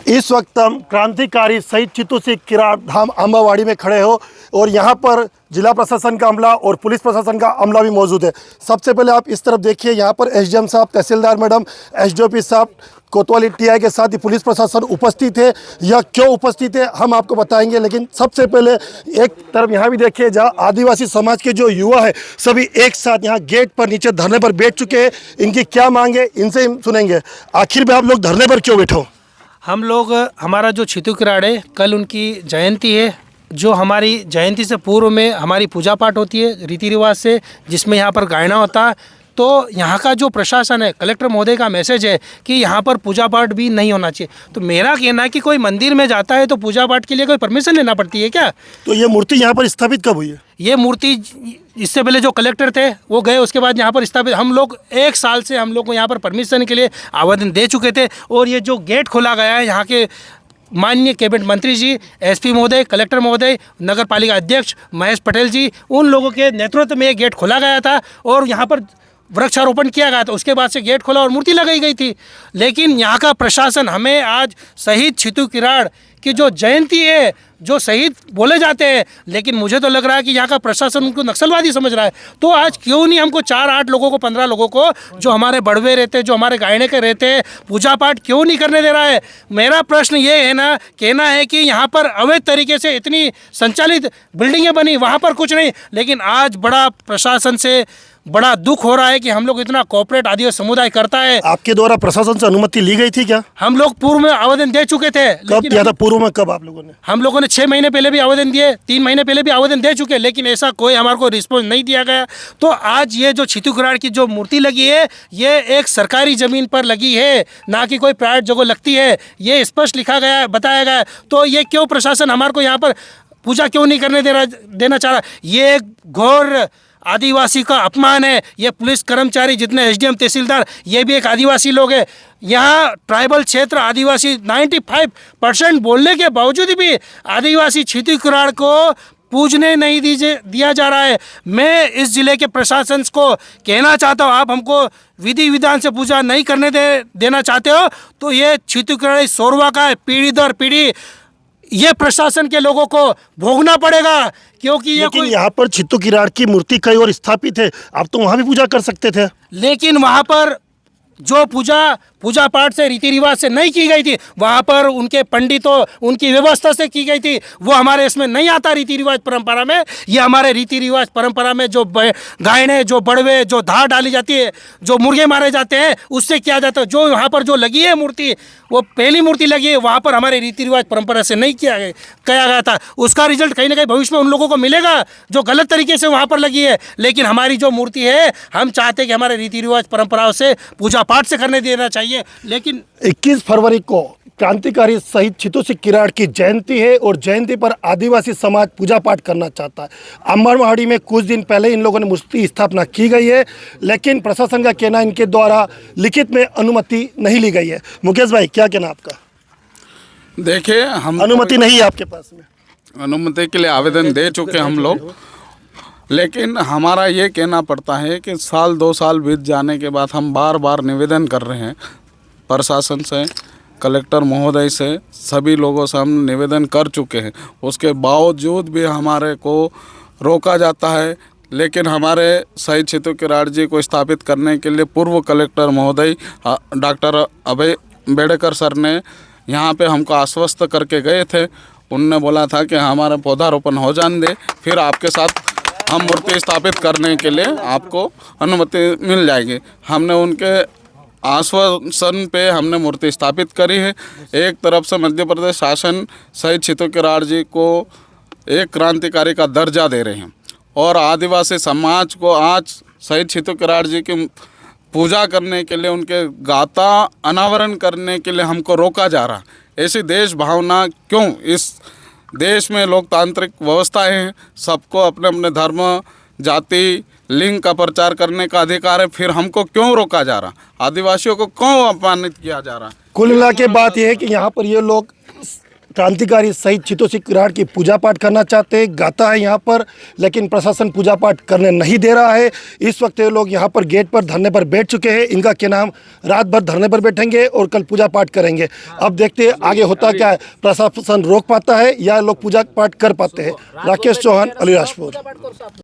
इस वक्त हम क्रांतिकारी शहीद चित्तू सिंह किराड़ धाम आंबावाड़ी में खड़े हो और यहाँ पर जिला प्रशासन का अमला और पुलिस प्रशासन का अमला भी मौजूद है। सबसे पहले आप इस तरफ देखिए, यहाँ पर एसडीएम साहब, तहसीलदार मैडम, एसडीओपी साहब, कोतवाली टीआई के साथ ही पुलिस प्रशासन उपस्थित है। यह क्यों उपस्थित है हम आपको बताएंगे, लेकिन सबसे पहले एक तरफ यहाँ भी देखिए जहाँ आदिवासी समाज के जो युवा है सभी एक साथ यहाँ गेट पर नीचे धरने पर बैठ चुके हैं। इनकी क्या मांग है इनसे हम सुनेंगे। आखिर में आप लोग धरने पर क्यों बैठो? हम लोग, हमारा जो चित्तू किराड़ है, कल उनकी जयंती है। जो हमारी जयंती से पूर्व में हमारी पूजा पाठ होती है रीति रिवाज से, जिसमें यहाँ पर गायना होता है। तो यहाँ का जो प्रशासन है, कलेक्टर महोदय का मैसेज है कि यहाँ पर पूजा पाठ भी नहीं होना चाहिए। तो मेरा कहना है कि कोई मंदिर में जाता है तो पूजा पाठ के लिए कोई परमिशन लेना पड़ती है क्या? तो ये मूर्ति यहाँ पर स्थापित कब हुई है? ये मूर्ति इससे पहले जो कलेक्टर थे वो गए, उसके बाद यहाँ पर स्थापित। हम लोग 1 साल से हम लोग को यहाँ पर परमिशन के लिए आवेदन दे चुके थे। और ये जो गेट खोला गया है, यहाँ के माननीय कैबिनेट मंत्री जी, एसपी महोदय, कलेक्टर महोदय, नगर पालिका अध्यक्ष महेश पटेल जी, उन लोगों के नेतृत्व में ये गेट खोला गया था और यहाँ पर वृक्षारोपण किया गया था। उसके बाद से गेट खोला और मूर्ति लगाई गई थी। लेकिन यहाँ का प्रशासन हमें आज शहीद चित्तू किराड़ की जो जयंती है, जो शहीद बोले जाते हैं, लेकिन मुझे तो लग रहा है कि यहाँ का प्रशासन उनको नक्सलवादी समझ रहा है। तो आज क्यों नहीं हमको 4-8 लोगों को, 15 लोगों को, जो हमारे बड़वे रहते हैं, जो हमारे गायने के रहते हैं, पूजा पाठ क्यों नहीं करने दे रहा है? मेरा प्रश्न ये है ना, कहना है कि यहाँ पर अवैध तरीके से इतनी संचालित बिल्डिंगें बनी, वहाँ पर कुछ नहीं। लेकिन आज बड़ा प्रशासन से बड़ा दुख हो रहा है कि हम लोग इतना कोऑपरेट आदिवासी समुदाय करता है। आपके द्वारा प्रशासन से अनुमति ली गई थी क्या? हम लोग पूर्व में आवेदन दे चुके थे। कब किया था? पूर्व में कब आप लोगों ने? हम लोगों ने 6 महीने पहले भी आवेदन दिए, 3 महीने पहले भी आवेदन दे चुके, लेकिन ऐसा कोई हमारे को रिस्पॉन्स नहीं दिया गया। तो आज ये जो चित्तू किराड़ की जो मूर्ति लगी है, ये एक सरकारी ज़मीन पर लगी है, ना कि कोई प्राइवेट जगह लगती है। ये स्पष्ट लिखा गया है, बताया गया है। तो ये क्यों प्रशासन हमारे को यहाँ पर पूजा क्यों नहीं करने देना चाह रहा? ये एक घोर आदिवासी का अपमान है। ये पुलिस कर्मचारी जितने एसडीएम, तहसीलदार, ये भी एक आदिवासी लोग हैं। यहाँ ट्राइबल क्षेत्र आदिवासी 95% बोलने के बावजूद भी आदिवासी चित्तू किराड़ को पूजने नहीं दिया जा रहा है। मैं इस ज़िले के प्रशासन को कहना चाहता हूँ, आप हमको विधि विधान से पूजा नहीं करने देना चाहते हो तो ये चित्तू किराड़ शोरवा का है, पीढ़ी दर पीढ़ी ये प्रशासन के लोगों को भोगना पड़ेगा। क्योंकि ये लेकिन यहाँ पर चित्तू किराड़ की मूर्ति कई और स्थापित है, आप तो वहाँ भी पूजा कर सकते थे। लेकिन वहाँ पर जो पूजा पाठ से, रीति रिवाज से नहीं की गई थी, वहाँ पर उनके पंडितों, उनकी व्यवस्था से की गई थी। वो हमारे इसमें नहीं आता रीति रिवाज परंपरा में। ये हमारे रीति रिवाज परंपरा में जो गायने, जो बड़वे, जो धार डाली जाती है, जो मुर्गे मारे जाते हैं, उससे किया जाता है। जो यहाँ पर जो लगी है मूर्ति, वो पहली मूर्ति लगी है, वहाँ पर हमारे रीति रिवाज परंपरा से नहीं किया गया था। उसका रिजल्ट कहीं ना कहीं भविष्य में उन लोगों को मिलेगा जो गलत तरीके से वहाँ पर लगी है। लेकिन हमारी जो मूर्ति है, हम चाहते हैं कि हमारे रीति रिवाज परंपराओं से, पूजा पाठ से करने देना चाहिए। लेकिन 21 फरवरी को क्रांतिकारी शहीद चित्तू सिंह किराड़ की जयंती है और जयंती पर आदिवासी समाज पूजा पाठ करना चाहता है। आंबावाड़ी में कुछ दिन पहले इन लोगों ने मूर्ति स्थापना की गई है, लेकिन प्रशासन का कहना इनके द्वारा लिखित में अनुमति नहीं ली गई है। मुकेश भाई, क्या कहना आपका? देखिए, हम अनुमति नहीं है आपके पास में? अनुमति के लिए आवेदन दे चुके हम लोग, लेकिन हमारा ये कहना पड़ता है कि 1-2 साल बीत जाने के बाद हम बार बार निवेदन कर रहे हैं प्रशासन से, कलेक्टर महोदय से, सभी लोगों से हम निवेदन कर चुके हैं। उसके बावजूद भी हमारे को रोका जाता है। लेकिन हमारे शहीद चित्तू किराड़ जी को स्थापित करने के लिए पूर्व कलेक्टर महोदय डॉक्टर अभय बेड़कर सर ने यहाँ पे हमको आश्वस्त करके गए थे। उनने बोला था कि हमारा पौधारोपण हो जाने दे, फिर आपके साथ हम मूर्ति स्थापित करने के लिए आपको अनुमति मिल जाएगी। हमने उनके आश्वासन पे हमने मूर्ति स्थापित करी है। एक तरफ से मध्य प्रदेश शासन शहीद चित्तू किराड़ जी को एक क्रांतिकारी का दर्जा दे रहे हैं और आदिवासी समाज को आज शहीद चित्तू किराड़ जी की पूजा करने के लिए, उनके गाथा अनावरण करने के लिए हमको रोका जा रहा है। ऐसी देश भावना क्यों? इस देश में लोकतांत्रिक व्यवस्थाएं हैं, सबको अपने अपने धर्म, जाति, लिंग का प्रचार करने का अधिकार है, फिर हमको क्यों रोका जा रहा? आदिवासियों को क्यों अपमानित किया जा रहा? कुल मिला के बात यह है कि यहाँ पर ये लोग क्रांतिकारी शहीद चित्तू सिंह किराड़ की पूजा पाठ करना चाहते हैं, गाता है यहाँ पर, लेकिन प्रशासन पूजा पाठ करने नहीं दे रहा है। इस वक्त ये लोग यहाँ पर गेट पर धरने पर बैठ चुके हैं। इनका कहना हम रात भर धरने पर बैठेंगे और कल पूजा पाठ करेंगे। अब देखते हैं आगे होता क्या है, प्रशासन रोक पाता है या लोग पूजा पाठ कर पाते हैं। राकेश चौहान, अलीराजपुर।